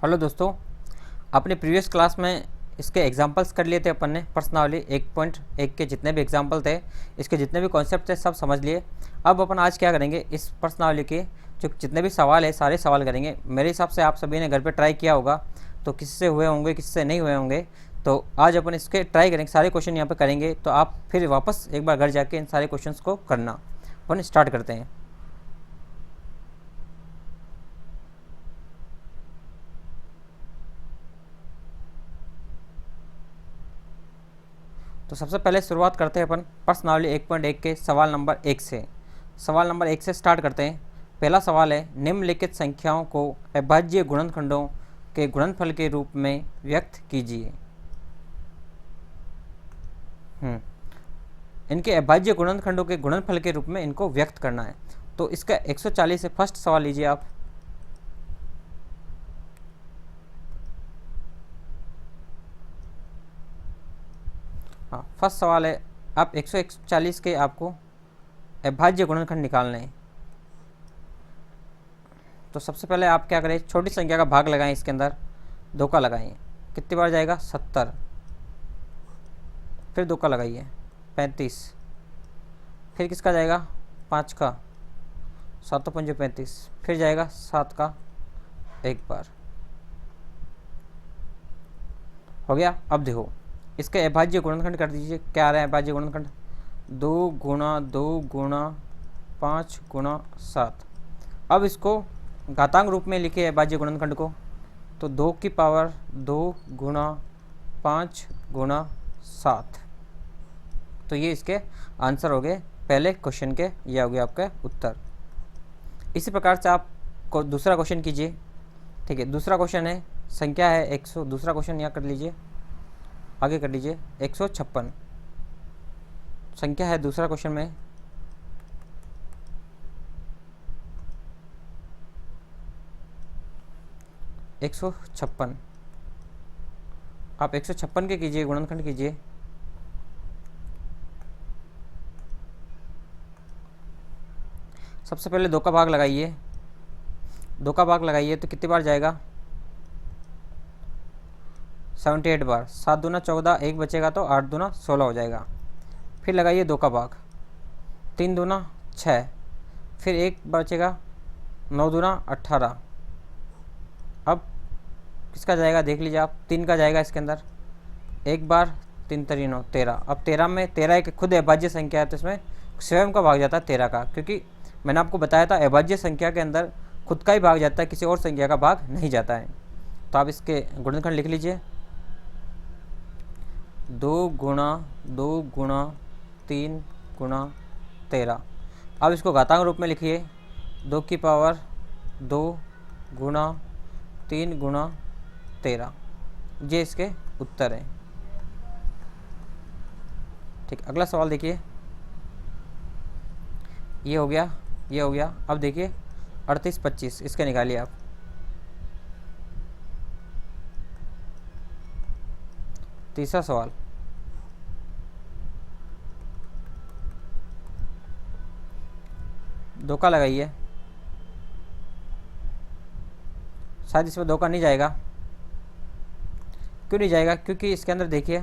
Hello दोस्तों, अपने previous class में इसके एग्जांपल्स कर लिए थे अपन ने। पर्सनली 1.1 के जितने भी एग्जांपल थे, इसके जितने भी कॉन्सेप्ट थे सब समझ लिए। अब अपन आज क्या करेंगे, इस पर्सनली के जो जितने भी सवाल है सारे सवाल करेंगे। मेरे हिसाब से आप सभी ने घर पे ट्राई किया होगा, तो किससे हुए होंगे किससे नहीं हुए होंगे। तो आज अपन इसके ट्राई करेंगे, सारे क्वेश्चन यहाँ पर करेंगे। तो आप फिर वापस एक बार घर जाके इन सारे क्वेश्चन को करना। अपन स्टार्ट करते हैं। तो सबसे पहले शुरुआत करते हैं अपन पर्सनली 1.1 के सवाल नंबर 1 से। सवाल नंबर 1 से स्टार्ट करते हैं। पहला सवाल है, निम्नलिखित संख्याओं को अभाज्य गुणनखंडों के गुणनफल के रूप में व्यक्त कीजिए। इनके अभाज्य गुणनखंडों के गुणनफल के रूप में इनको व्यक्त करना है। तो इसका 140 से फर्स्ट सवाल लीजिए आप। हाँ, फर्स्ट सवाल है, आप 140 के आपको अभाज्य गुणनखंड निकालने हैं। तो सबसे पहले आप क्या करें, छोटी संख्या का भाग लगाएं, इसके अंदर 2 का लगाइए। कितनी बार जाएगा, 70। फिर 2 का लगाइए, 35। फिर किसका जाएगा, 5 का, 7 5 35। फिर जाएगा 7 का एक बार। हो गया। अब देखो इसके अभाज्य गुणनखंड कर दीजिए। क्या आ रहा है अभाज्य गुणनखंड, 2 गुणा 2 गुणा 5 गुणा 7। अब इसको घातांक रूप में लिखे अभाज्य गुणनखंड को, तो 2 की पावर 2 गुणा 5 गुणा 7। तो ये इसके आंसर हो गए पहले क्वेश्चन के, यह हो गया आपका उत्तर। इसी प्रकार से आप को दूसरा क्वेश्चन कीजिए। ठीक है, दूसरा क्वेश्चन है, संख्या है 100। दूसरा क्वेश्चन यहाँ कर लीजिए, आगे कर लीजिए। 156 संख्या है दूसरा क्वेश्चन में। एक 156 आप 156 के कीजिए, गुणनखंड कीजिए। सबसे पहले 2 का भाग लगाइए। 2 का भाग लगाइए तो कितनी बार जाएगा, 78 बार। 7 दूना 14, 1 बचेगा तो 8 दूना 16 हो जाएगा। फिर लगाइए 2 का भाग, 3 दूना 6। फिर 1 बचेगा, 9 दूना 18। अब किसका जाएगा देख लीजिए आप, 3 का जाएगा इसके अंदर। 1 बार, 3 3 9 13। अब 13 में 13 एक खुद अभाज्य संख्या है, तो इसमें स्वयं का भाग जाता है 13 का, क्योंकि मैंने आपको बताया था अभाज्य संख्या के अंदर खुद का ही भाग जाता है, किसी और संख्या का भाग नहीं जाता है। तो आप इसके गुणनखंड लिख लीजिए, 2 गुणा 2 गुणा 3 गुणा 13। अब इसको घातांक रूप में लिखिए, 2 की पावर 2 गुणा 3 गुणा 13। ये इसके उत्तर हैं। ठीक, अगला सवाल देखिए। ये हो गया, ये हो गया। अब देखिए 38 25 इसके निकालिए आप। तीसरा सवाल, दो का लगाइए। शायद इसमें 2 का नहीं जाएगा। क्यों नहीं जाएगा, क्योंकि इसके अंदर देखिए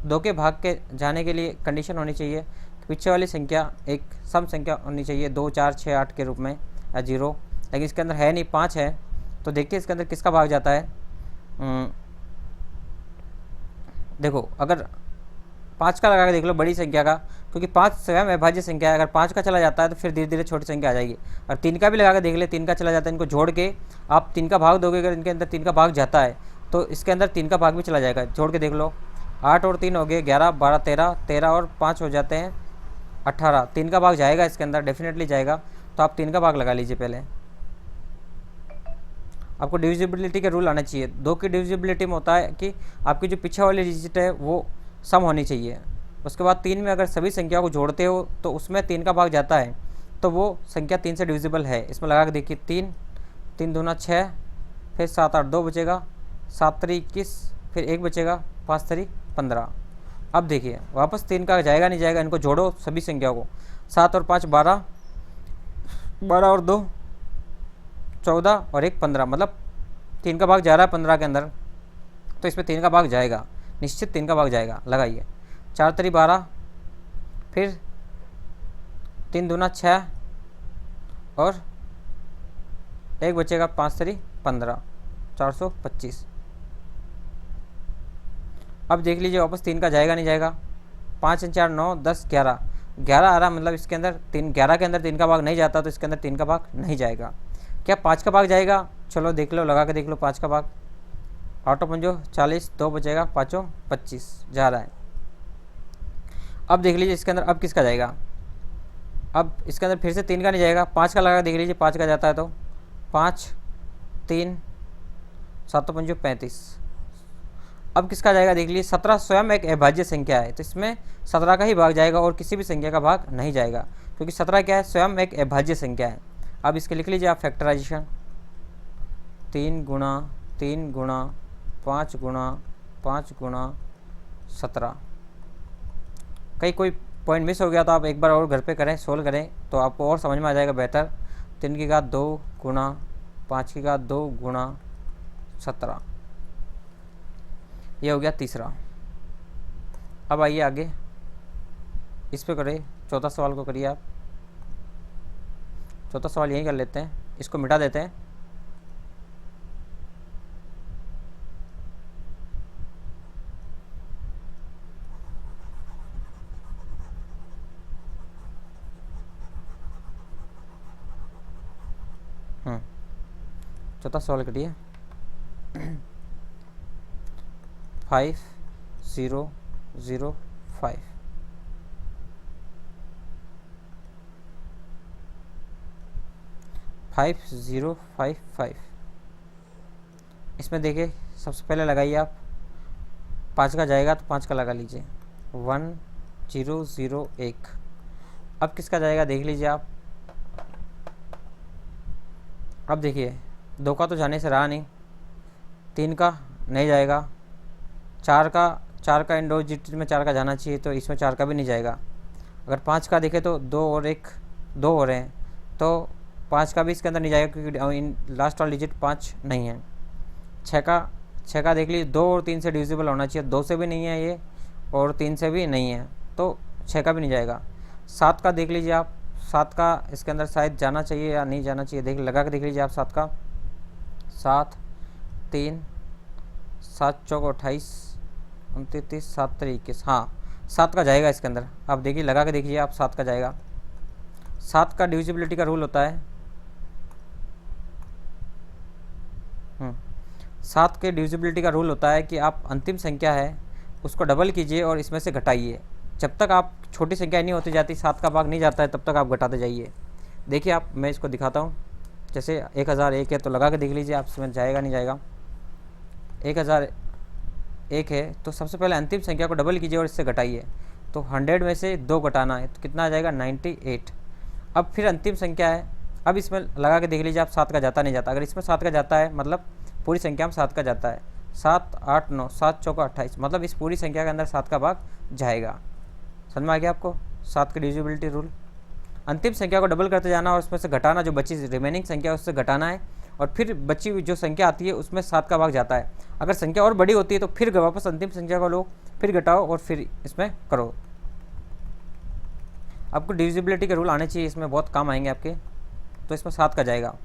2 के भाग के जाने के लिए कंडीशन होनी चाहिए कि पीछे वाली संख्या एक सम संख्या होनी चाहिए, 2 4 6 8 के रूप में, या 0। लेकिन इसके अंदर है नहीं, 5 है। तो देखिए इसके अंदर किसका भाग जाता है। देखो अगर 5 का लगा के देख लो, बड़ी संख्या का, क्योंकि 5 स्वयं अभाज्य संख्या है। अगर 5 का चला जाता है तो फिर धीरे धीरे छोटी संख्या आ जाएगी। और 3 का भी लगा के देख ले, 3 का चला जाता है, इनको जोड़ के आप 3 का भाग दोगे। अगर इनके अंदर 3 का भाग जाता है तो इसके अंदर 3 का भाग भी चला जाएगा। जोड़ के देख लो, 8 और 3 हो गए 11, 12 13, 13 और 5 हो जाते हैं 18। 3 का भाग जाएगा इसके अंदर, डेफिनेटली जाएगा। तो आप 3 का भाग लगा लीजिए। पहले आपको डिविजिबिलिटी के रूल आना चाहिए। 2 की डिविजिबिलिटी में होता है कि आपकी जो पीछे वाली डिजिट है वो सम होनी चाहिए। उसके बाद 3 में अगर सभी संख्या को जोड़ते हो तो उसमें 3 का भाग जाता है, तो वो संख्या 3 से डिविजिबल है। इसमें लगा के देखिए, 3 3 दूना 6, फिर 7 8 2 बचेगा, 7 3 21, फिर 1 बचेगा, 5 3 15। अब देखिए वापस 3 का जाएगा नहीं जाएगा, इनको जोड़ो सभी संख्या को। 7 और 5 12, 12 और 2 14 और 1 15, मतलब 3 का भाग जा रहा है 15 के अंदर, तो इसमें 3 का भाग जाएगा, निश्चित 3 का भाग जाएगा। लगाइए, 4 3 12, फिर 3 दूना 6 और 1 बचेगा, 5 3 15, 425। अब देख लीजिए वापस 3 का जाएगा नहीं जाएगा। 5 4 9 10 11, 11 आ रहा, मतलब इसके अंदर 11 के अंदर 3 का भाग नहीं जाता, तो इसके अंदर 3 का भाग नहीं जाएगा। क्या 5 का भाग जाएगा? चलो देख लो, लगा के देख लो 5 का भाग। 8 पंजो 40, 2 बचेगा, 5 25 जा रहा है। अब देख लीजिए इसके अंदर अब किसका जाएगा। अब इसके अंदर फिर से 3 का नहीं जाएगा, 5 का लगा देख लीजिए, 5 का जाता है तो 5 3 7 पंजो 35। अब किसका जाएगा देख लीजिए, 17 स्वयं एक अभाज्य संख्या है, तो इसमें 17 का ही भाग जाएगा और किसी भी संख्या का भाग नहीं जाएगा, क्योंकि 17 क्या है, स्वयं एक अभाज्य संख्या है। अब इसके लिख लीजिए आप फैक्टराइजेशन, 3 गुणा 3 गुणा 5 गुणा 5 गुणा 17। कहीं कोई पॉइंट मिस हो गया तो आप एक बार और घर पे करें, सोल्व करें, तो आपको और समझ में आ जाएगा बेहतर। 3 की घात 2 गुणा 5 की घात 2 गुणा 17, ये हो गया तीसरा। अब आइए आगे इस पे करें, चौथा सवाल को करिए आप। चौथा सवाल यही कर लेते हैं, इसको मिटा देते हैं। चौथा सवाल करिए। 5 0 0 5, फाइव 0 5 5। इसमें देखिए सबसे पहले लगाइए आप, 5 का जाएगा तो 5 का लगा लीजिए, 1 0 0 1। अब किसका जाएगा देख लीजिए आप। अब देखिए 2 का तो जाने से रहा नहीं, 3 का नहीं जाएगा, 4 का इन 2 डिजिट में 4 का जाना चाहिए, तो इसमें 4 का भी नहीं जाएगा। अगर 5 का देखें तो 2 और 1 2 हो रहे हैं, तो 5 का भी इसके अंदर नहीं जाएगा, क्योंकि इन लास्ट वाला डिजिट 5 नहीं है। 6 का देख लीजिए, 2 और 3 से डिविजिबल होना चाहिए, 2 से भी नहीं है ये और 3 से भी नहीं है, तो 6 का भी नहीं जाएगा। 7 का देख लीजिए आप, 7 का इसके अंदर शायद जाना चाहिए या नहीं जाना चाहिए, लगा के देख लीजिए आप। 7 का 7 3 7 चौक 28 29 7 3 21, हाँ 7 का जाएगा इसके अंदर। आप देखिए लगा के देखिए आप, 7 का जाएगा। 7 का डिविजिबिलिटी का रूल होता है, 7 के डिविजिबिलिटी का रूल होता है कि आप अंतिम संख्या है उसको डबल कीजिए और इसमें से घटाइए। जब तक आप छोटी संख्या नहीं होती जाती, 7 का भाग नहीं जाता है, तब तक आप घटाते जाइए। देखिए आप, मैं इसको दिखाता हूँ। जैसे 1001 है तो लगा के देख लीजिए आप, इसमें जाएगा नहीं जाएगा। 1001 है तो सबसे पहले अंतिम संख्या को डबल कीजिए और इससे घटाइए, तो 100 में से 2 घटाना है तो कितना आ जाएगा, 98। अब फिर अंतिम संख्या है, अब इसमें लगा के देख लीजिए आप, 7 का जाता नहीं जाता। अगर इसमें 7 का जाता है मतलब पूरी संख्या में 7 का जाता है, 7 8 9 7 चौका 28, मतलब इस पूरी संख्या के अंदर 7 का भाग जाएगा। समझ में आ गया आपको 7 का डिविजिबिलिटी रूल। अंतिम संख्या को डबल करते जाना और उसमें से घटाना, जो बची रिमेनिंग संख्या है उससे घटाना है, और फिर बची हुई जो संख्या आती है उसमें 7 का भाग जाता है। अगर संख्या और बड़ी होती है तो फिर वापस अंतिम संख्या को लो, फिर घटाओ और फिर इसमें करो। आपको डिविजिबिलिटी के रूल आने चाहिए, इसमें बहुत काम आएंगे आपके। तो इसमें 7 का जाएगा,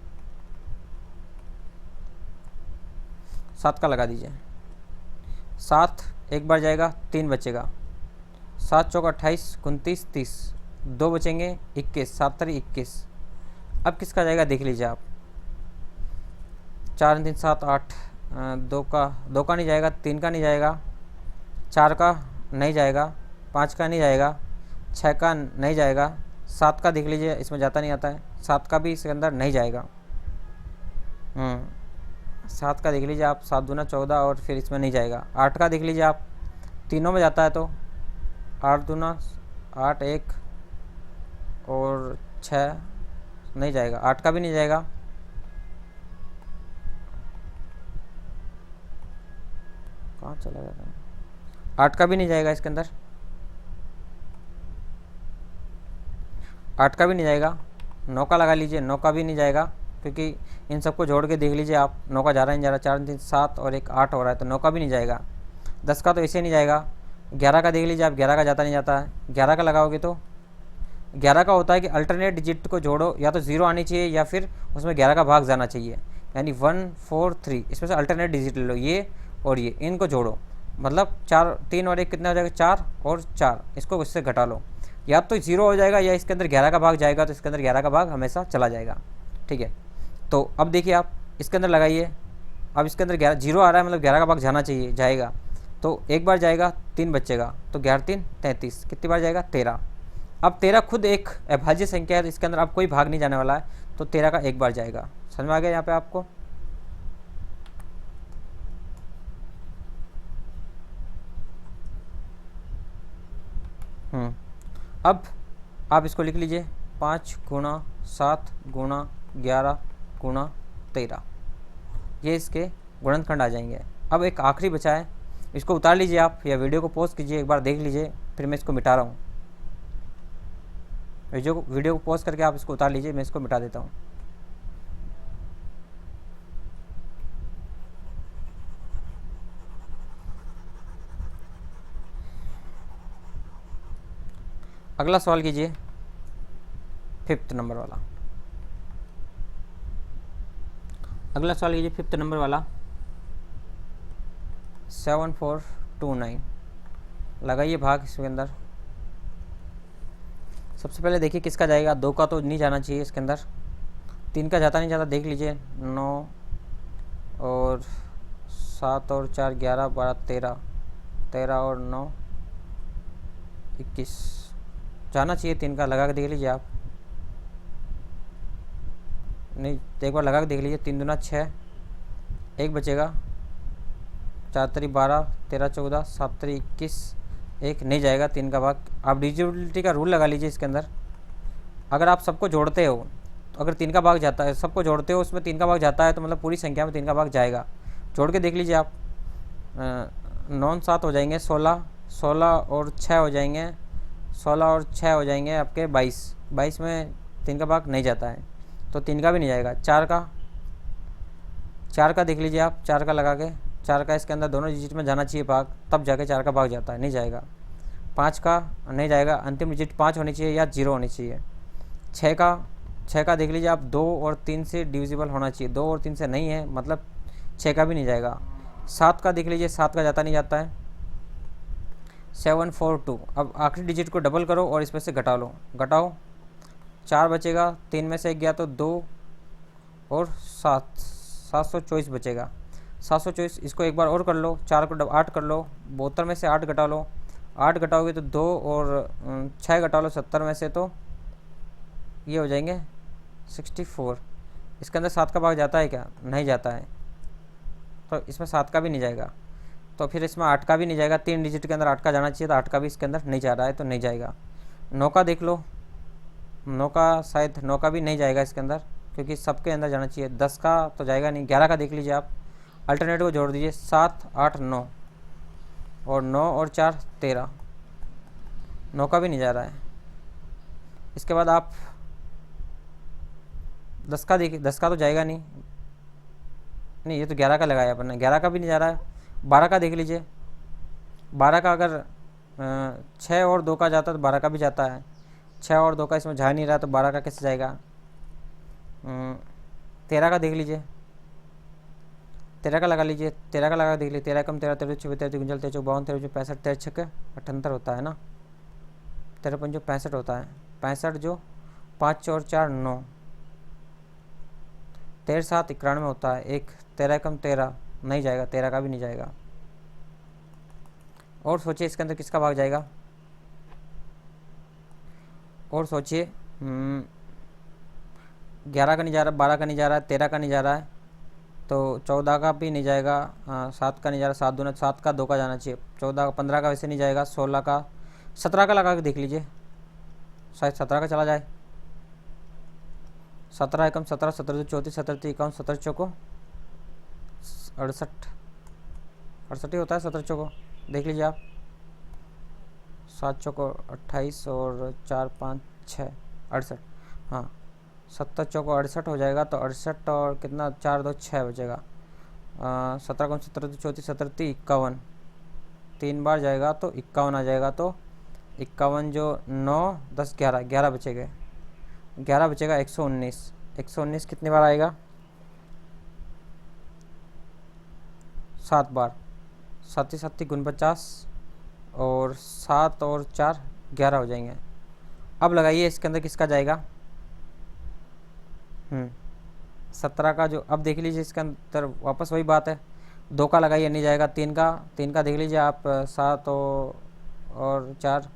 7 का लगा दीजिए। 7 एक बार जाएगा, 3 बचेगा, 7 चौका 28 29 30, 2 बचेंगे 21, 7 3 21। अब किसका जाएगा देख लीजिए आप। 4 3 7 8, 2 का नहीं जाएगा, 3 का नहीं जाएगा, 4 का नहीं जाएगा, 5 का नहीं जाएगा, 6 का नहीं जाएगा, 7 का देख लीजिए, इसमें जाता नहीं आता है, 7 का भी इसके अंदर नहीं जाएगा। 7 का देख लीजिए आप, 7 दूना 14 और फिर इसमें नहीं जाएगा। 8 का देख लीजिए आप, तीनों में जाता है तो 8 दूना 8 1 और 6 नहीं जाएगा, 8 का भी नहीं जाएगा। कहाँ चला गया, 8 का भी नहीं जाएगा इसके अंदर, 8 का भी नहीं जाएगा। 9 का लगा लीजिए, 9 का भी नहीं जाएगा, क्योंकि इन सबको जोड़ के देख लीजिए आप, 9 का जा रहा है नहीं जा रहा, 4 3 7 और एक 8 हो रहा है, तो 9 का भी नहीं जाएगा, 10 का तो ऐसे नहीं जाएगा। 11 का देख लीजिए आप, 11 का जाता नहीं जाता है, 11 का लगाओगे तो 11 का होता है कि अल्टरनेट डिजिट को जोड़ो, या तो 0 आनी चाहिए या फिर उसमें 11 का भाग जाना चाहिए, यानी 1 4 3, इसमें से अल्टरनेट डिजिट ले लो, ये और ये, इनको जोड़ो, मतलब 4 3 और 1 कितना हो जाएगा, 4 और 4, इसको इससे घटा लो, या तो 0 हो जाएगा या इसके अंदर 11 का भाग जाएगा, तो इसके अंदर 11 का भाग हमेशा चला जाएगा। ठीक है, तो अब देखिए आप इसके अंदर लगाइए, अब इसके अंदर 11 0 आ रहा है, मतलब 11 का भाग जाना चाहिए, जाएगा, तो एक बार जाएगा 3 बचेगा, तो 11 3 33, कितनी बार जाएगा 13। अब 13 खुद एक अभाज्य संख्या है, तो इसके अंदर अब कोई भाग नहीं जाने वाला है, तो 13 का एक बार जाएगा। समझ में आ गया यहाँ पे आपको? अब आप इसको लिख लीजिए, 5 गुणा 7 गुणा 11 गुणा 13, ये इसके गुणनखंड आ जाएंगे। अब एक आखिरी बचा है, इसको उतार लीजिए आप, या वीडियो को पॉज कीजिए, एक बार देख लीजिए, फिर मैं इसको मिटा रहा हूँ। वीडियो को पॉज करके आप इसको उतार लीजिए, मैं इसको मिटा देता हूँ। अगला सवाल कीजिए, 5th नंबर वाला। अगला सवाल कीजिए 5th नंबर वाला, 7429, लगाइए भाग इसके अंदर। सबसे पहले देखिए किसका जाएगा, 2 का तो नहीं जाना चाहिए इसके अंदर, 3 का जाता नहीं जाता, देख लीजिए, 9 और 7 और 4 11 12 13, 13 और 9 21, जाना चाहिए 3 का, लगा के देख लीजिए आप, नहीं एक बार लगा के देख लीजिए, 3 दूना 6, एक बचेगा, 4 3 12, 13 14, 7 3 21, एक नहीं जाएगा 3 का भाग। आप डिजिबिलिटी का रूल लगा लीजिए इसके अंदर, अगर आप सबको जोड़ते हो, तो अगर 3 का भाग जाता है, सबको जोड़ते हो उसमें 3 का भाग जाता है, तो मतलब पूरी संख्या में 3 का भाग जाएगा। जोड़ के देख लीजिए आप, 9 7 हो जाएंगे 16, 16 और 6 हो जाएंगे, 16 और 6 हो जाएंगे आपके 22, 22 में 3 का भाग नहीं जाता है, तो 3 का भी नहीं जाएगा। 4 का देख लीजिए आप, 4 का लगा के, 4 का इसके अंदर दोनों डिजिट में जाना चाहिए भाग, तब जाके 4 का भाग जाता है, नहीं जाएगा। 5 का नहीं जाएगा, अंतिम डिजिट 5 होनी चाहिए या 0 होनी चाहिए। 6 का देख लीजिए आप, 2 और 3 से डिविजिबल होना चाहिए, 2 और 3 से नहीं है, मतलब 6 का भी नहीं जाएगा। 7 का देख लीजिए, 7 का जाता नहीं जाता है, 742। अब आखिरी डिजिट को डबल करो और इसमें से घटा लो, घटाओ, 4 बचेगा, 3 में से 1 गया तो 2 और 7, 724 बचेगा, 724। इसको एक बार और कर लो, 4 को 8 कर लो, 72 में से 8 घटा लो, 8 घटाओगे तो 2 और 6 घटा लो 70 में से, तो ये हो जाएंगे 64। इसके अंदर 7 का भाग जाता है क्या? नहीं जाता है, तो इसमें 7 का भी नहीं जाएगा, तो फिर इसमें 8 का भी नहीं जाएगा। 3 डिजिट के अंदर 8 का जाना चाहिए, तो 8 का भी इसके अंदर नहीं जा रहा है, तो नहीं जाएगा। 9 का देख लो, 9 का शायद 9 का भी नहीं जाएगा इसके अंदर, क्योंकि सबके अंदर जाना चाहिए। 10 का तो जाएगा नहीं। 11 का देख लीजिए आप, अल्टरनेटिव को जोड़ दीजिए, 7 8 9 और 9 और 4 13, 9 का भी नहीं जा रहा है। इसके बाद आप 10 का देखिए, 10 का तो जाएगा नहीं, ये तो 11 का लगाया अपन ने, 11 का भी नहीं जा रहा है। 12 का देख लीजिए, 12 का अगर 6 और 2 का जाता तो 12 का भी जाता है, 6 और 2 का इसमें जा नहीं रहा, तो 12 का कैसे जाएगा। 13 का देख लीजिए, 13 का लगा लीजिए, 13 का लगा देख लीजिए, 13 कम 13 13 6 13 गुंजल 13 52 13 65 13 6 78 होता है ना, 13 5 65 होता है, 65 जो 5 और 4 9, 13 7 91 होता है, एक 13 कम 13 नहीं जाएगा, 13 का भी नहीं जाएगा। और सोचिए इसके अंदर किसका भाग जाएगा, और सोचिए। 11 का नहीं जा रहा, 12 का नहीं जा रहा है, 13 का नहीं जा रहा है, तो 14 का भी नहीं जाएगा, 7 का नहीं जा रहा, 7 दूना 7 का 2 का जाना चाहिए, 14 का 15 का वैसे नहीं जाएगा, 16 का 17 का लगा के देख लीजिए, शायद 17 का चला जाए। 17 एकम 17 17 34 17 51 17 चौको 68 68 ही होता है, 17 चौको देख लीजिए आप, 7 चौको 28 और 4 5 6 68, हाँ 70 चौको 68 हो जाएगा, तो 68 और कितना 4 2 6 बचेगा। 17 कौन 17 34 17 51, 3 बार जाएगा तो 51 आ जाएगा। तो 51 जो 9 10 11 11 बचेगा, 11 बचेगा 119। 119 कितनी बार आएगा? 7 बार। 7 7 गुण 50 और 7 और 4 11 हो जाएंगे। अब लगाइए इसके अंदर किसका जाएगा। 17 का जो, अब देख लीजिए इसके अंदर वापस वही बात है, 2 का लगाइए नहीं जाएगा, 3 का देख लीजिए आप, 7 और 4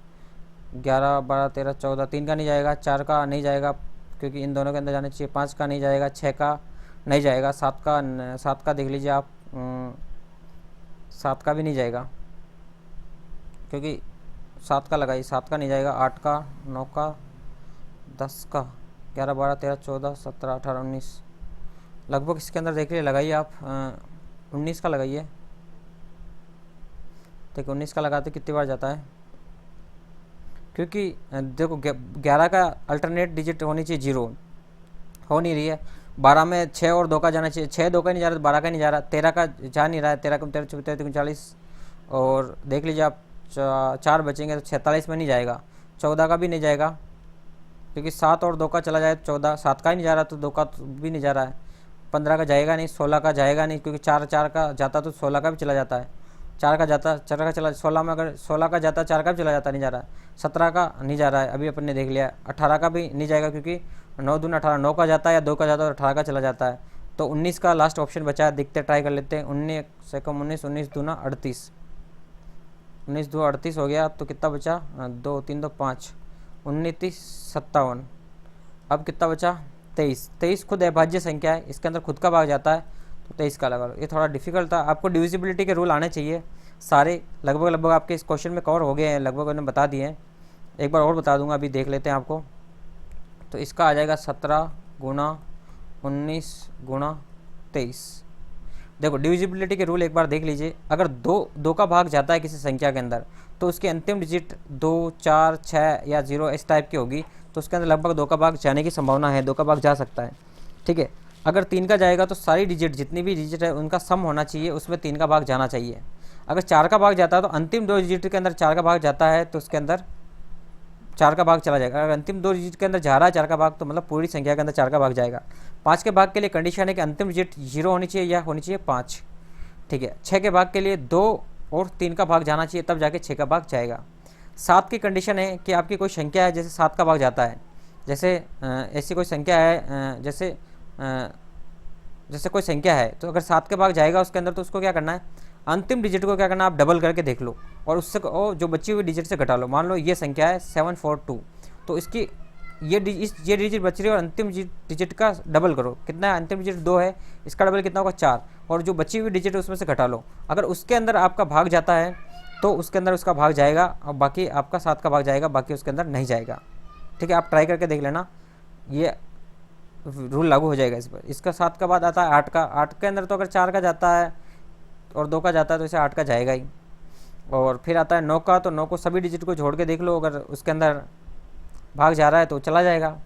11 12 13 14, 3 का नहीं जाएगा, 4 का नहीं जाएगा क्योंकि इन दोनों के अंदर जाना चाहिए, 5 का नहीं जाएगा, 6 का नहीं जाएगा, 7 का देख लीजिए आप, 7 का भी नहीं जाएगा क्योंकि 7 का लगाइए, 7 का नहीं जाएगा, 8 का 9 का 10 का 11 12 13 14 17 18 19, लगभग इसके अंदर देख लीजिए, लगाइए आप 19 का लगाइए। देखो 19 का लगाते कितनी बार जाता है, क्योंकि देखो 11 का अल्टरनेट डिजिट होनी चाहिए, 0 हो नहीं रही है। 12 में 6 और 2 का जाना चाहिए, 6 2 का नहीं जा रहा, 12 का नहीं जा रहा, 13 का जा नहीं रहा है, 13 कम 13 34 39, और देख लीजिए आप 4 बचेंगे तो 46 में नहीं जाएगा, 14 का भी नहीं जाएगा क्योंकि 7 और 2 का चला जाए, 14 7 का ही नहीं जा रहा तो 2 का भी नहीं जा रहा है, 15 का जाएगा नहीं, 16 का जाएगा नहीं क्योंकि 4 का जाता तो 16 का भी चला जाता है, 4 का जाता 4 का चला, 16 में अगर 16 का जाता 4 का भी चला जाता, नहीं जा रहा है, 17 का नहीं जा रहा है अभी अपन ने देख लिया, 18 का भी नहीं जाएगा क्योंकि 9 दून 18, 9 का जाता है या 2 का जाता है तो 18 का चला जाता है। तो 19 का लास्ट ऑप्शन बचा है, देखते ट्राई कर लेते हैं। 19 से कम 19, 19 दूना 38, 19 दो 38 हो गया, तो कितना बचा 2 3 2 5, 19 30 57, अब कितना बचा 23। 23 खुद अभाज्य संख्या है, इसके अंदर खुद का भाग जाता है तो 23 का लगा लो। ये थोड़ा डिफिकल्ट था, आपको डिविजिबिलिटी के रूल आने चाहिए सारे, लगभग आपके इस क्वेश्चन में कवर हो गए हैं, लगभग उन्होंने बता दिए हैं, एक बार और बता दूंगा, अभी देख लेते हैं आपको। तो इसका आ जाएगा 17 गुणा 19 गुणा 23। देखो डिविजिबिलिटी के रूल एक बार देख लीजिए, अगर दो का भाग जाता है किसी संख्या के अंदर तो उसकी अंतिम डिजिट 2 4 6 या 0 इस टाइप की होगी, तो उसके अंदर लगभग 2 का भाग जाने की संभावना है, 2 का भाग जा सकता है, ठीक है। अगर 3 का जाएगा तो सारी डिजिट जितनी भी डिजिट है उनका सम होना चाहिए, उसमें 3 का भाग जाना चाहिए। अगर 4 का भाग जाता है तो अंतिम 2 डिजिट के अंदर 4 का भाग जाता है तो उसके अंदर 4 का भाग चला जाएगा। अगर अंतिम 2 डिजिट के अंदर जा रहा है 4 का भाग तो मतलब पूरी संख्या के अंदर 4 का भाग जाएगा। 5 के भाग के लिए कंडीशन है कि अंतिम डिजिट 0 होनी चाहिए या होनी चाहिए 5, ठीक है। 6 के भाग के लिए 2 और 3 का भाग जाना चाहिए, तब जाके 6 का भाग जाएगा। 7 की कंडीशन है कि आपकी कोई संख्या है जैसे 7 का भाग जाता है, जैसे ऐसी कोई संख्या है, जैसे कोई संख्या है तो अगर 7 के भाग जाएगा उसके अंदर तो उसको क्या करना है, अंतिम डिजिट को क्या करना है, आप डबल करके देख लो और उससे जो बची हुई डिजिट से घटा लो। मान लो ये संख्या है 742, तो इसकी ये डिजिट बच रही है और अंतिम डिजिट का डबल करो, कितना है, अंतिम डिजिट 2 है, इसका डबल कितना होगा 4, और जो बची हुई डिजिट है उसमें से घटा लो। अगर उसके अंदर आपका भाग जाता है तो उसके अंदर उसका भाग जाएगा और बाकी आपका 7 का भाग जाएगा, बाकी उसके अंदर नहीं जाएगा, ठीक है। आप ट्राई करके देख लेना, ये रूल लागू हो जाएगा इस पर। इसका 7 का बाद आता है 8 का, 8 के अंदर तो अगर 4 का जाता है और 2 का जाता है तो इसे 8 का जाएगा ही। और फिर आता है 9 का, तो 9 को सभी डिजिट को जोड़ के देख लो, अगर उसके अंदर भाग जा रहा है तो चला जाएगा।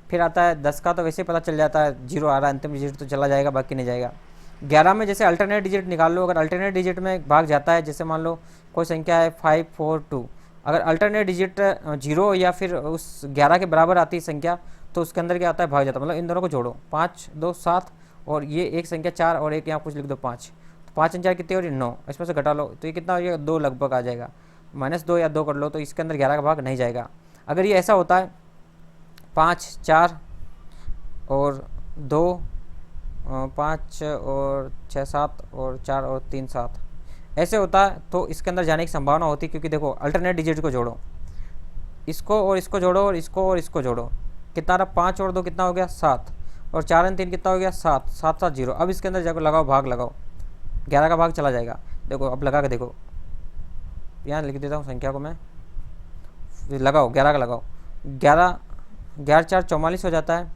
फिर आता है 10 का, तो वैसे पता चल जाता है 0 आ रहा है अंतिम डिजिट तो चला जाएगा, बाकी नहीं जाएगा। 11 में जैसे अल्टरनेट डिजिट निकाल लो, अगर अल्टरनेट डिजिट में भाग जाता है, जैसे मान लो कोई संख्या है 542, अगर अल्टरनेट डिजिट 0 या फिर उस 11 के बराबर आती है संख्या तो उसके अंदर क्या आता है, भाग जाता है। मतलब इन दोनों को जोड़ो, 5 2 7 और ये एक संख्या 4 और एक यहाँ कुछ लिख दो 5, तो 5 4 कितने हो रही 9, इसमें से घटा लो तो ये कितना हो जाएगा 2 लगभग आ जाएगा, -2 या 2 कर लो, तो इसके अंदर 11 का भाग नहीं जाएगा। अगर ये ऐसा होता है 5 4 और 2 5 और 6 7 और 4 और 3 7 ऐसे होता है तो इसके अंदर जाने की संभावना होती है, क्योंकि देखो अल्टरनेट डिजिट को जोड़ो, इसको और इसको जोड़ो और इसको और इसको जोड़ो, कितना रहा 5 और 2 कितना हो गया 7 और 4 और 3 कितना हो गया 7 7 7 0। अब इसके अंदर जाकर लगाओ, भाग लगाओ, 11 का भाग चला जाएगा। देखो अब लगा के देखो, यहाँ लिख देता हूँ संख्या को मैं, लगाओ 11 का लगाओ, 11 11 4 44 हो जाता है,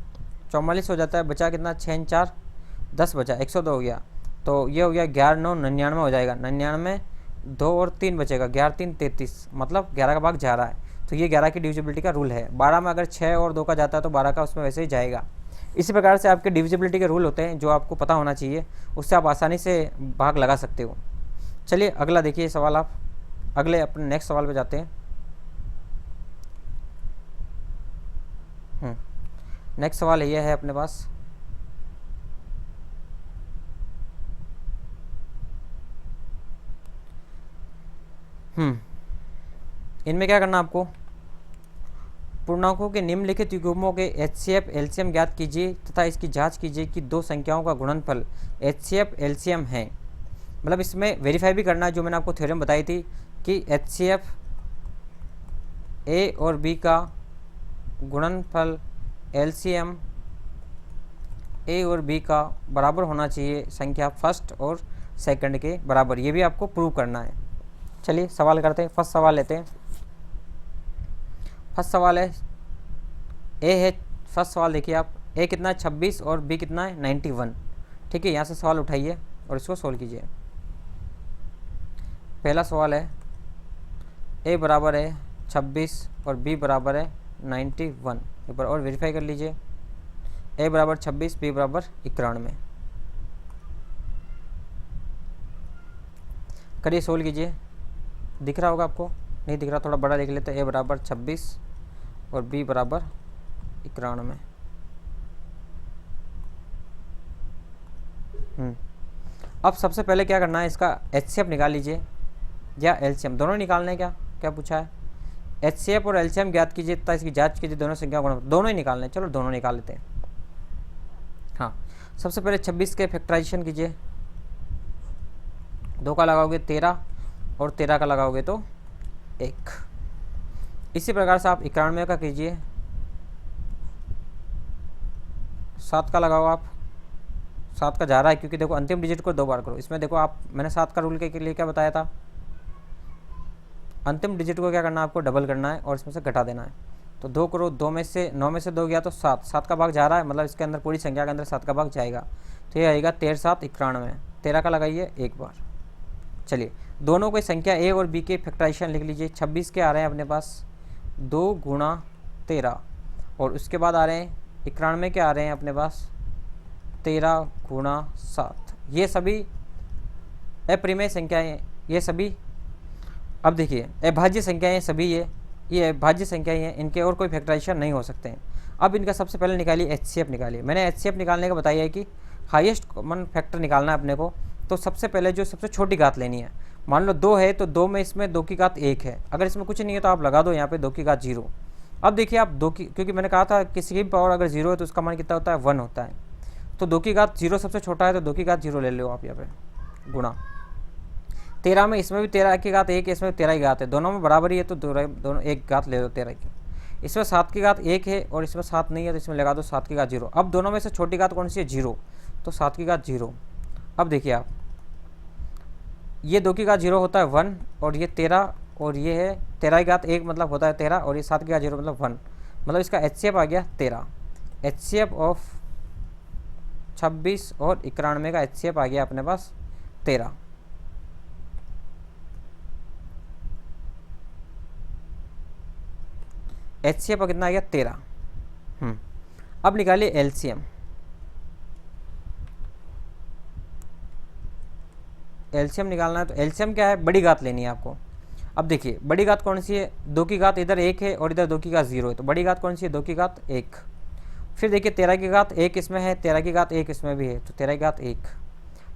44 हो जाता है, बचा कितना 6 4 10 बचा, 102 हो गया, तो ये हो गया 11 9 99 हो जाएगा, 99 2 और 3 बचेगा, 11 3 33, मतलब 11 का भाग जा रहा है। तो ये 11 की डिविजिबिलिटी का रूल है। 12 में अगर 6 और 2 का जाता है तो 12 का उसमें वैसे ही जाएगा। इसी प्रकार से आपके डिविजिबिलिटी के रूल होते हैं जो आपको पता होना चाहिए, उससे आप आसानी से भाग लगा सकते हो। चलिए अगला देखिए सवाल, आप अगले अपने नेक्स्ट सवाल पे जाते हैं। नेक्स्ट सवाल ये है अपने पास, इनमें क्या करना आपको, पूर्णांकों के निम्नलिखित युग्मों के HCF LCM ज्ञात कीजिए तथा इसकी जांच कीजिए कि दो संख्याओं का गुणनफल HCF LCM है। मतलब इसमें वेरीफाई भी करना है जो मैंने आपको थ्योरम बताई थी कि HCF A और B का गुणनफल LCM A और B का बराबर होना चाहिए संख्या फर्स्ट और सेकंड के बराबर, ये भी आपको प्रूव करना है। चलिए सवाल करते हैं, फर्स्ट सवाल लेते हैं। फर्स्ट सवाल है ए है, फर्स्ट सवाल देखिए आप, ए कितना है 26 और बी कितना है 91। ठीक है, यहाँ से सवाल उठाइए और इसको सोल्व कीजिए। पहला सवाल है ए बराबर है 26 और बी बराबर है 91, एक बार और वेरीफाई कर लीजिए। ए बराबर 26, बी बराबर 91, करिए सोल्व कीजिए। दिख रहा होगा आपको, नहीं दिख रहा थोड़ा बड़ा लिख लेते हैं। ए बराबर 26 और बी बराबर 91। अब सबसे पहले क्या करना है, इसका HCF निकाल लीजिए या LCM, दोनों निकालना है। क्या क्या पूछा है, HCF और LCM ज्ञात कीजिए तथा इसकी जांच कीजिए दोनों संख्या गुणा, दोनों ही निकालना है। चलो दोनों निकाल लेते हैं। हाँ, सबसे पहले 26 के फैक्टराइजेशन कीजिए, 2 का लगाओगे 13 और 13 का लगाओगे तो 1। इसी प्रकार से आप 91 का कीजिए, 7 का लगाओ आप, 7 का जा रहा है क्योंकि देखो अंतिम डिजिट को 2 बार करो। इसमें देखो आप, मैंने 7 का रूल के लिए क्या बताया था, अंतिम डिजिट को क्या करना है आपको डबल करना है और इसमें से घटा देना है। तो 2 करो, 2 में से 9 में से 2 गया तो 7, 7 का भाग जा रहा है, मतलब इसके अंदर पूरी संख्या के अंदर 7 का भाग जाएगा, तो ये आएगा 13 7 91। 13 का लगाइए एक बार। चलिए दोनों को संख्या ए और बी के फैक्टराइजेशन लिख लीजिए। 26 के आ रहे हैं अपने पास 2 गुणा 13 और उसके बाद आ रहे हैं 91 के आ रहे हैं अपने पास 13 गुणा 7। ये सभी अप्रिमेय संख्याएँ, ये सभी अब देखिए अभाज्य संख्याएँ सभी, ये अभाज्य संख्याएँ हैं, इनके और कोई फैक्टराइजेशन नहीं हो सकते हैं। अब इनका सबसे पहले निकालिए HCF निकालिए। मैंने HCF निकालने का बताया है कि हाईएस्ट कॉमन फैक्टर निकालना है अपने को। तो सबसे पहले जो सबसे छोटी घात लेनी है, मान लो 2 है तो 2 में इसमें 2 की घात 1 है, अगर इसमें कुछ नहीं है तो आप लगा दो यहाँ पे 2 की घात 0। अब देखिए आप 2 की, क्योंकि मैंने कहा था किसी की भी पावर अगर 0 है तो उसका मान कितना होता है 1 होता है। तो 2 की घात 0 सबसे छोटा है तो 2 की घात 0 ले लो आप यहाँ पे, गुणा 13 में, इसमें भी 13 की घात 1 है, इसमें भी 13 की घात है, दोनों में बराबर ही है तो दोनों एक घात ले लो 13 की। इसमें 7 की घात 1 है और इसमें 7 नहीं है तो इसमें लगा दो 7 की घात 0। अब दोनों में से छोटी घात कौन सी है 0, तो 7 की घात 0। अब देखिए आप, ये 2 की घात 0 होता है 1 और ये 13 और ये है 13 की घात 1 मतलब होता है 13 और ये 7 की घात 0 मतलब 1, मतलब इसका HCF आ गया 13। HCF ऑफ 26 और 91 का HCF आ गया अपने पास 13। HCF कितना आ गया 13। अब निकालिए LCM। LCM निकालना है तो LCM क्या है, बड़ी घात लेनी है आपको। अब देखिए बड़ी घात कौन सी है, 2 की घात इधर 1 है और इधर 2 की घात 0 है, तो बड़ी घात कौन सी है 2 की घात 1। फिर देखिए 13 की घात 1 इसमें है, 13 की घात 1 इसमें भी है, तो 13 की घात 1।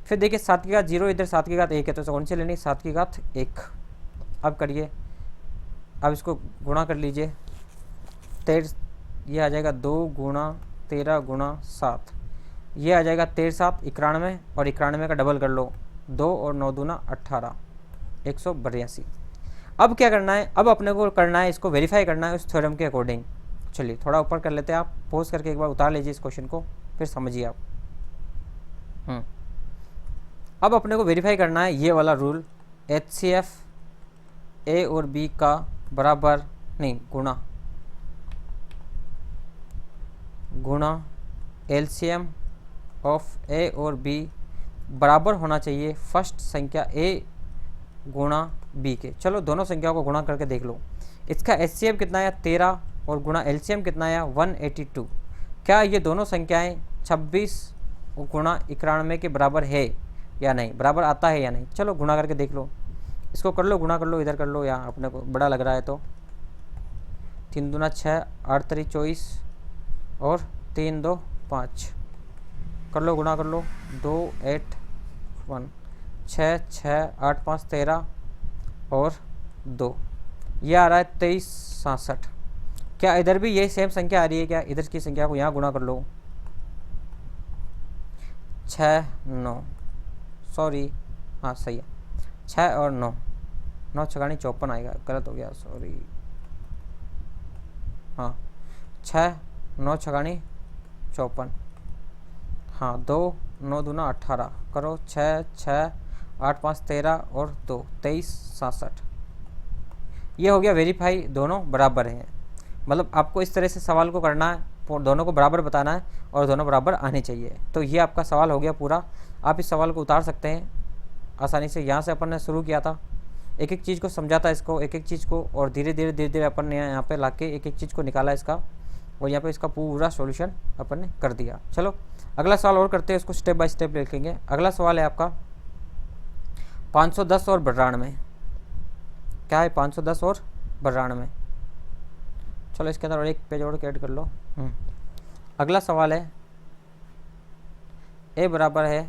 फिर देखिए 7 की घात 0 इधर 7 की घात 1 है, तो कौन सी लेनी 7 की घात 1। अब करिए, अब इसको गुणा कर लीजिए, ये आ जाएगा 2 गुणा 13 गुणा 7, ये आ जाएगा 13 7 91 और 91 का डबल कर लो, 2 और 9 दूना 18, 182। अब क्या करना है, अब अपने को करना है इसको वेरीफाई करना है उस थ्योरम के अकॉर्डिंग। चलिए थोड़ा ऊपर कर लेते हैं, आप पोज करके एक बार उतार लीजिए इस क्वेश्चन को, फिर समझिए आप। अब अपने को वेरीफाई करना है ये वाला रूल, HCF A और B का बराबर नहीं गुणा LCM ऑफ A और B बराबर होना चाहिए फर्स्ट संख्या A गुणा B के। चलो दोनों संख्याओं को गुणा करके देख लो। इसका HCF कितना आया 13 और गुणा LCM कितना आया 182। क्या ये दोनों संख्याएं 26 गुणा 91 के बराबर है या नहीं, बराबर आता है या नहीं। चलो गुणा करके देख लो, इसको कर लो, गुणा कर लो, इधर कर लो, यहाँ अपने को बड़ा लग रहा है तो 3 दूना 6, 8 3 24 और 3 2 5, कर लो गुणा कर लो, 2 8 1 6 6 8 5 13 और 2, ये आ रहा है 23 67। क्या इधर भी ये सेम संख्या आ रही है क्या, इधर की संख्या को यहाँ गुणा कर लो, 6 9, सॉरी हाँ सही है, 6 और 9, 9 छगानी 54 आएगा, गलत हो गया सॉरी, हाँ 6 9 छगानी 54, हाँ 2 9 दूना 18, करो 6 6 8 5 13 और 2 23 67। ये हो गया वेरीफाई, दोनों बराबर हैं। मतलब आपको इस तरह से सवाल को करना है, दोनों को बराबर बताना है और दोनों बराबर आने चाहिए। तो ये आपका सवाल हो गया पूरा। आप इस सवाल को उतार सकते हैं आसानी से। यहाँ से अपन ने शुरू किया था, एक एक चीज़ को समझा था इसको, एक एक चीज़ को, और धीरे धीरे अपन ने यहाँ पे लाके एक एक चीज़ को निकाला इसका, और यहाँ पे इसका पूरा सॉल्यूशन अपन ने कर दिया। चलो अगला सवाल और करते हैं, इसको स्टेप बाय स्टेप लिखेंगे। अगला सवाल है आपका 510 और 92। क्या है 510 और 92? चलो इसके अंदर और एक पेज और ऐड कर लो। अगला सवाल है ए बराबर है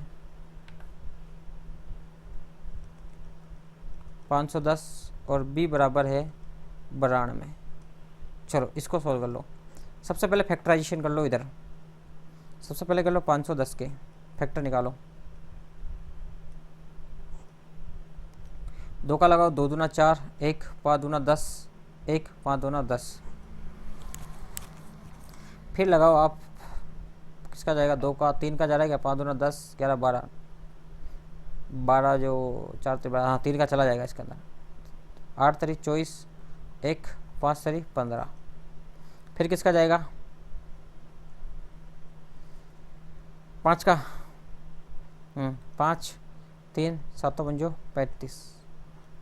510 और बी बराबर है 92। चलो इसको सॉल्व कर लो। सबसे पहले फैक्टराइजेशन कर लो। इधर सबसे पहले कर लो 510 के फैक्टर निकालो। 2 का लगाओ, 2 दूना 4, 1 5 दूना 10, 1 5 दूना 10, फिर लगाओ आप, किसका जाएगा, 2 का 3 का जा रहा है क्या, 5 दूना 10 11 12 12 जो 4 3 12, हाँ 3 का चला जाएगा इसके अंदर, 8 3 24, 1 5 3 15, फिर किसका जाएगा 5 का, 5 3 7 5 35,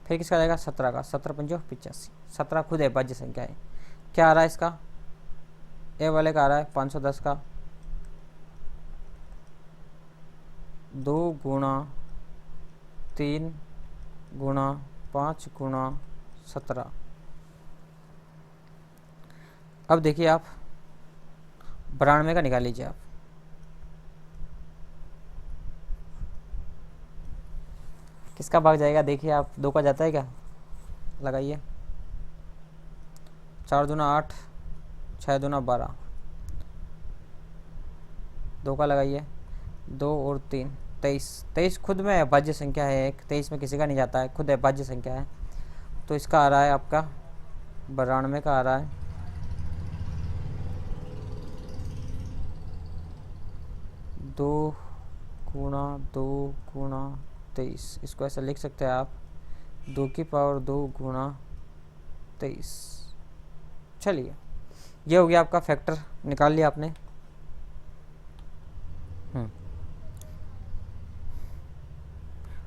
फिर किसका जाएगा 17 का, 17 5 85, 17 खुद है भाज्य संख्या है। क्या आ रहा है इसका, ए वाले का आ रहा है 510 का 2 गुणा 3 गुणा 5 गुणा 17। अब देखिए आप 92 का निकाल लीजिए आप। किसका भाग जाएगा देखिए आप, 2 का जाता है क्या, लगाइए, 4 दूना 8, 6 दूना 12, 2 का लगाइए, 2 और 3 23, 23 खुद में अभाज्य संख्या है एक, 23 में किसी का नहीं जाता है, खुद अभाज्य संख्या है। तो इसका आ रहा है आपका 92 का आ रहा है 2 गुणा 2 गुणा 23। इसको ऐसा लिख सकते हैं आप, 2 की पावर 2 गुणा 23। चलिए ये हो गया आपका फैक्टर, निकाल लिया आपने।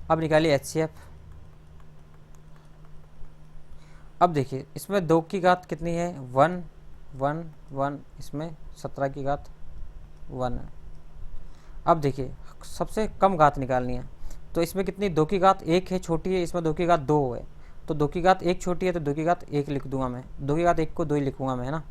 अब निकालिए HCF। अब देखिए इसमें 2 की घात कितनी है, 1 1 1, इसमें 17 की घात 1 है। अब देखिए सबसे कम घात निकालनी है, तो इसमें कितनी, 2 की घात 1 है, छोटी है, इसमें 2 की घात 2 है, तो 2 की घात 1 छोटी है, तो 2 की घात 1 लिख दूंगा मैं, 2 की घात 1 को 2 ही लिखूंगा मैं, है ना।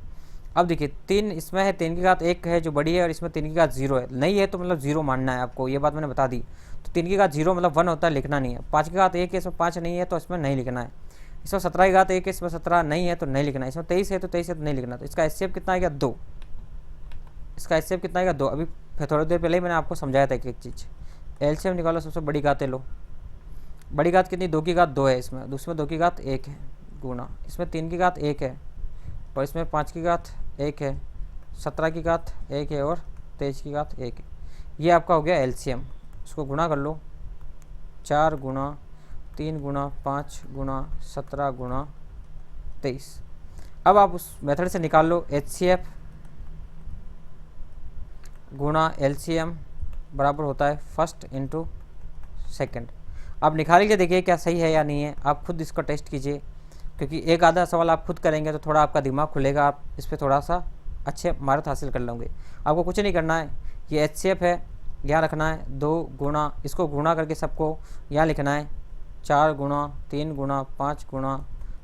अब देखिए 3 इसमें है, 3 की घात 1 है जो बड़ी है, और इसमें 3 की घात 0 है, नहीं है तो मतलब 0 मानना है आपको, ये बात मैंने बता दी। तो 3 की घात 0 मतलब 1 होता है, लिखना नहीं है। 5 की घात 1 है, इसमें 5 नहीं है तो इसमें नहीं लिखना है। इसमें 17 की घात 1 है, इसमें 17 नहीं है तो नहीं लिखना है। इसमें 23 है तो 23 है तो नहीं लिखना। तो इसका HCF कितना आएगा, 2। इसका HCF कितना आएगा, 2। अभी थोड़ी देर पहले ही मैंने आपको समझाया था एक चीज़। LCM निकालो, सबसे बड़ी घातें लो। बड़ी घात कितनी, 2 की घात 2 है, इसमें 2 की घात 1 है गुणा, इसमें 3 की घात 1 है, और इसमें 5 की घात 1 है, 17 की घात 1 है, और 23 की घात 1 है। ये आपका हो गया LCM। इसको गुणा कर लो, 4 गुणा 3 गुणा 5 गुणा 17 गुणा 23। अब आप उस मेथड से निकाल लो, HCF गुणा LCM बराबर होता है फर्स्ट इंटू सेकेंड। आप निकाल के देखिए क्या सही है या नहीं है, आप खुद इसका टेस्ट कीजिए, क्योंकि एक आधा सवाल आप खुद करेंगे तो थोड़ा आपका दिमाग खुलेगा, आप इस पर थोड़ा सा अच्छे महारत हासिल कर लेंगे। आपको कुछ नहीं करना है, ये HCF है, यहाँ रखना है 2 गुणा, इसको गुणा करके सबको यहाँ लिखना है 4 गुणा 3 गुणा 5 गुणा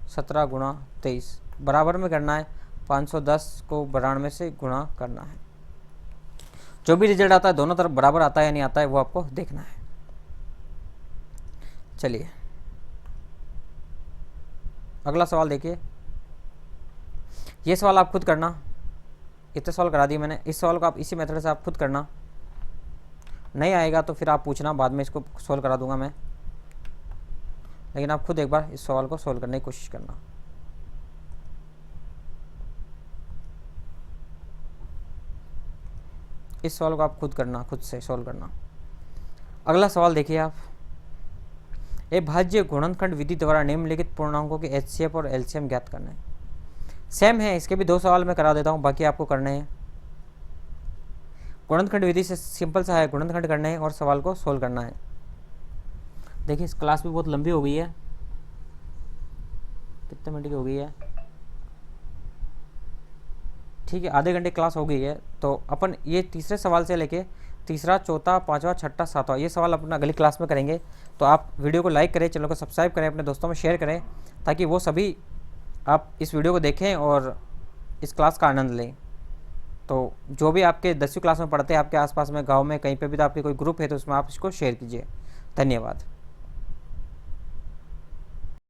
17 गुणा 23, बराबर में करना है 510 को 92 से गुणा करना है। जो भी रिजल्ट आता है दोनों तरफ बराबर आता है या नहीं आता है वो आपको देखना है। चलिए अगला सवाल देखिए, ये सवाल आप खुद करना, इतने सवाल करा दिए मैंने, इस सवाल को आप इसी मेथड से आप खुद करना, नहीं आएगा तो फिर आप पूछना, बाद में इसको सोल्व करा दूंगा मैं, लेकिन आप खुद एक बार इस सवाल को सोल्व करने की कोशिश करना। इस सवाल को आप खुद करना, खुद से सोल्व करना। अगला सवाल देखिए आप, अभाज्य गुणनखंड विधि द्वारा निम्नलिखित पूर्णांकों के HCF और LCM ज्ञात करना है। सेम है, इसके भी 2 सवाल मैं करा देता हूँ, बाकी आपको करने हैं। गुणनखंड विधि से सिंपल सा है, गुणनखंड करने हैं और सवाल को सोल्व करना है। देखिए इस क्लास भी बहुत लंबी हो गई है, कितने मिनट की हो गई है, ठीक है आधे घंटे क्लास हो गई है। तो अपन ये तीसरे सवाल से लेके तीसरा, चौथा, पांचवा, छठा, सातवां ये सवाल अपना अगली क्लास में करेंगे। तो आप वीडियो को लाइक करें, चैनल को सब्सक्राइब करें, अपने दोस्तों में शेयर करें, ताकि वो सभी आप इस वीडियो को देखें और इस क्लास का आनंद लें। तो जो भी आपके 10वीं क्लास में पढ़ते हैं, आपके आसपास में गांव में कहीं पे भी तो आपके कोई ग्रुप है तो उसमें आप इसको शेयर कीजिए। धन्यवाद।